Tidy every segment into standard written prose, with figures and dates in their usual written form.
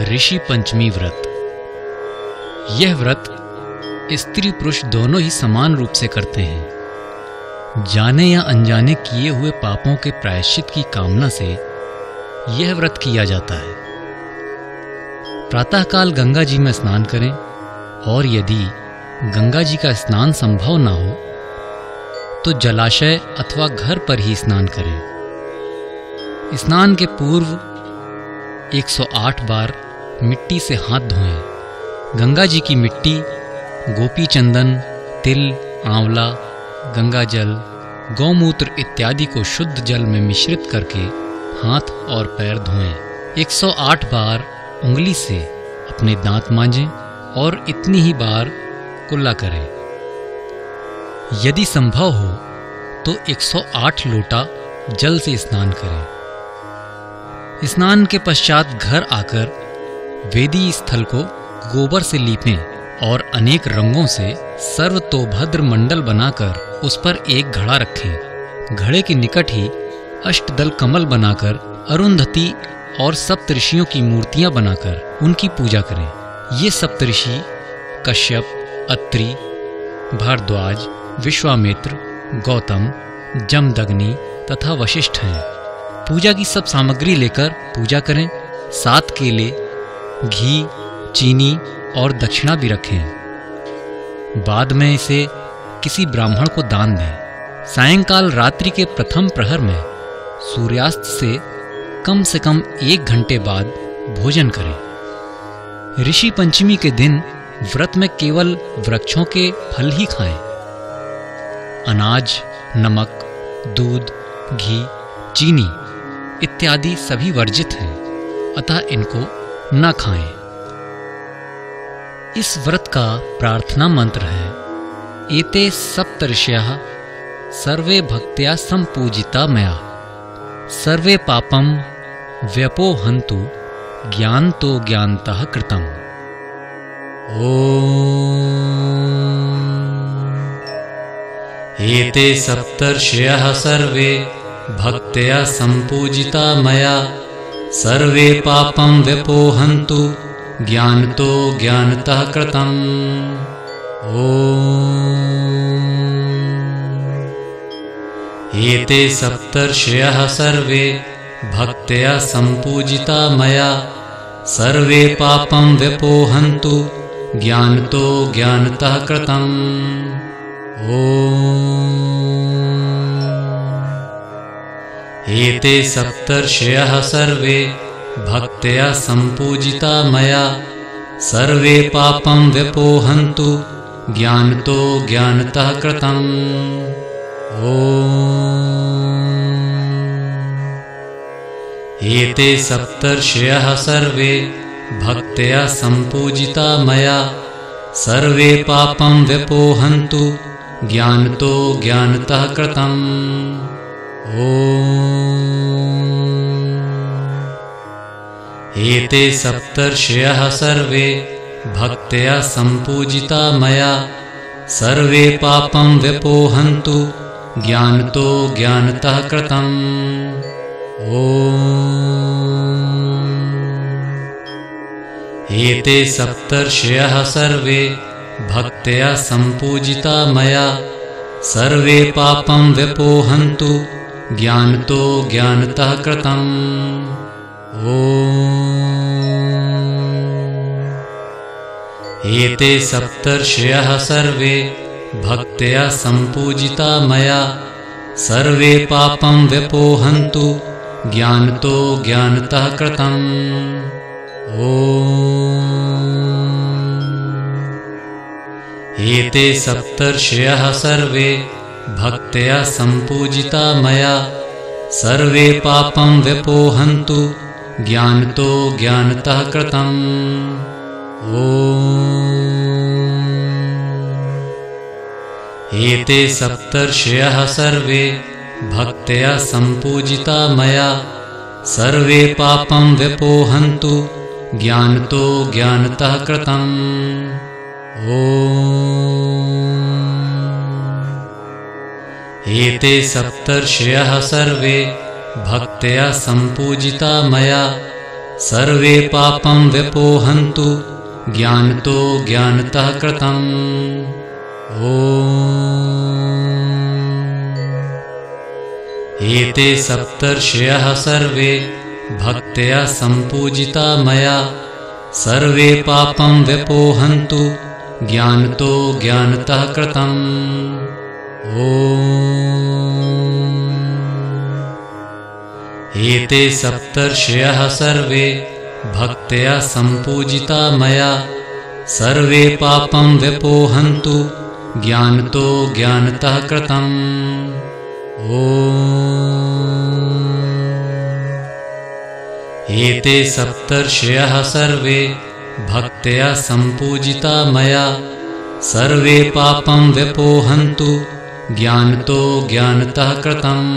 ऋषि पंचमी व्रत। यह व्रत स्त्री पुरुष दोनों ही समान रूप से करते हैं। जाने या अनजाने किए हुए पापों के प्रायश्चित की कामना से यह व्रत किया जाता है। प्रातःकाल गंगा जी में स्नान करें और यदि गंगा जी का स्नान संभव न हो तो जलाशय अथवा घर पर ही स्नान करें। स्नान के पूर्व 108 बार मिट्टी से हाथ धोएं। गंगा जी की मिट्टी गोपी चंदन, तिल, आंवला, गंगा जल, गौमूत्र इत्यादि को शुद्ध जल में मिश्रित करके हाथ और पैर धोएं। 108 बार उंगली से अपने दांत मांजें और इतनी ही बार कुल्ला करें। यदि संभव हो तो 108 लोटा जल से स्नान करें। स्नान के पश्चात घर आकर वेदी स्थल को गोबर से लीपें और अनेक रंगों से सर्वतोभद्र मंडल बनाकर उस पर एक घड़ा रखें। घड़े के निकट ही अष्टदल कमल बनाकर अरुंधति और सप्तऋषियों की मूर्तियां बनाकर उनकी पूजा करें। ये सप्तऋषि कश्यप, अत्रि, भारद्वाज, विश्वामित्र, गौतम, जमदग्नि तथा वशिष्ठ हैं। पूजा की सब सामग्री लेकर पूजा करें। 7 केले, घी, चीनी और दक्षिणा भी रखें। बाद में इसे किसी ब्राह्मण को दान दें। सायंकाल रात्रि के प्रथम प्रहर में सूर्यास्त से कम 1 घंटे बाद भोजन करें। ऋषि पंचमी के दिन व्रत में केवल वृक्षों के फल ही खाएं। अनाज, नमक, दूध, घी, चीनी इत्यादि सभी वर्जित हैं, अतः इनको न खाएं। इस व्रत का प्रार्थना मंत्र है एते सप्तऋषयः सर्वे भक्त्या संपूजिता मया सर्वे पापम व्यपोहन्तु ज्ञानतो ज्ञानतः कृतम्। एते सप्तर्षयः सर्वे भक्त्या संपूजिता मया सर्वे पापं व्यपोहन्तु ज्ञानतो ज्ञानतः कृतम्। एते सप्तर्षयः सर्वे भक्त्या संपूजिता मया सर्वे पापं व्यपोहन्तु ज्ञानतो ज्ञानतः कृतम्। एते सप्तर्षयः सर्वे भक्त्या संपूजिता मया सर्वे पापं व्यपोहन्तु ज्ञानतो ज्ञानतः कृतम्। एते सप्तर्षयः सर्वे भक्त्या संपूजिता मया सर्वे पापं व्यपोहन्तु ज्ञानतो ज्ञानतः कृतम्। एते सप्तर्षयः सर्वे भक्त्या संपूजिता मया सर्वे पापं व्यपोहन्तु ज्ञानतो ज्ञानतः कृतम्। एते सप्तर्षयः सर्वे भक्त्या संपूजिता मया सर्वे पापं व्यपोहन्तु ज्ञानतो ज्ञानतः कृतम्। एते सप्तर्षयः सर्वे भक्त्या संपूजिता मया सर्वे पापं व्यपोहन्तु ज्ञानतो ज्ञानतः कृतम्। एते सप्तर्षयः सर्वे भक्त्या संपूजिता मया सर्वे पापं व्यपोहन्तु ज्ञानतो ज्ञानतः कृतम्। एते सप्तर्षयः सर्वे भक्त्या संपूजिता मया सर्वे पापं व्यपोहन्तु ज्ञानतो ज्ञानतः कृतम्। एते सप्तर्षयः सर्वे भक्त्या संपूजिता मया सर्वे पापं व्यपोहन्तु ज्ञानतो ज्ञानतः कृतम्। एते सप्तर्षयः सर्वे भक्त्या सम्पूजिता मया सर्वे पापं व्यपोहन्तु ज्ञानतो ज्ञानतः कृतम्। एते सप्तर्षयः सर्वे भक्त्या सम्पूजिता मया सर्वे पापं व्यपोहन्तु ज्ञानतो ज्ञानतः कृतम्। एते सप्तर्षयः सर्वे भक्त्या सम्पूजिता मया सर्वे पापं व्यपोहन्तु ज्ञानतो ज्ञानतः कृतम्।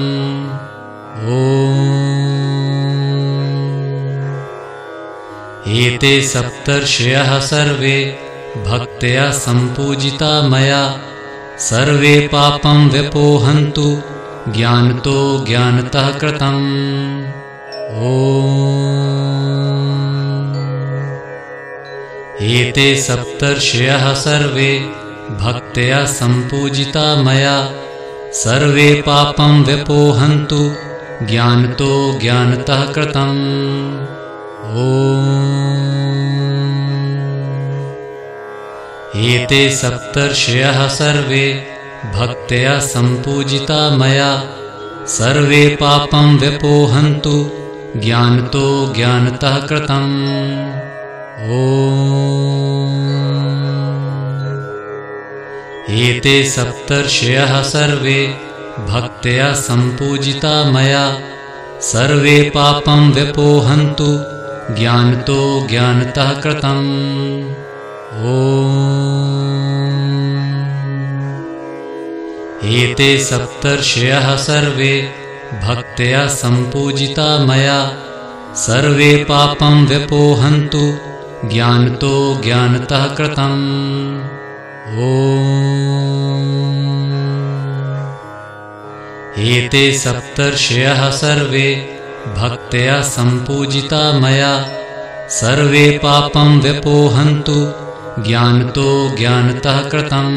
एते सप्तर्षयः सर्वे भक्त्या सम्पूजिता मया सर्वे पापं व्यपोहन्तु ज्ञानतो ज्ञानतः कृतम्। एते सप्तर्षयः सर्वे भक्त्या सम्पूजिता मया सर्वे पापं व्यपोहन्तु ज्ञानतो ज्ञानतः कृतम्। एते सप्तर्षयः सर्वे भक्त्या सम्पूजिता मया सर्वे पापं व्यपोहन्तु ज्ञानतो ज्ञानतः कृतम्। एते सप्तर्षयः सर्वे भक्त्या सम्पूजिता मया सर्वे पापं व्यपोहन्तु ज्ञानतो ज्ञानतः कृतम्। एते सप्तर्षयः सर्वे भक्त्या सम्पूजिता मया सर्वे पापं व्यपोहन्तु ज्ञानतो ज्ञानतः कृतम्। एते सप्तर्षयः सर्वे भक्त्या सम्पूजिता मया सर्वे पापं व्यपोहन्तु ज्ञानतो ज्ञानतः कृतम्।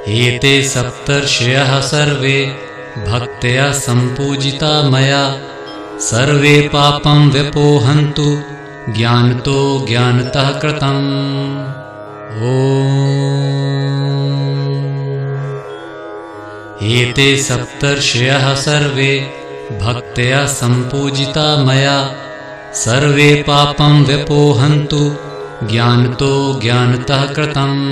एते सप्तर्षयः सर्वे भक्त्या सम्पूजिता मया सर्वे पापं व्यपोहन्तु ज्ञानतो ज्ञानतः कृतम्। एते सप्तर्षयः सर्वे भक्त्या सम्पूजिता मया सर्वे पापं व्यपोहन्तु ज्ञानतो ज्ञानतः कृतम्।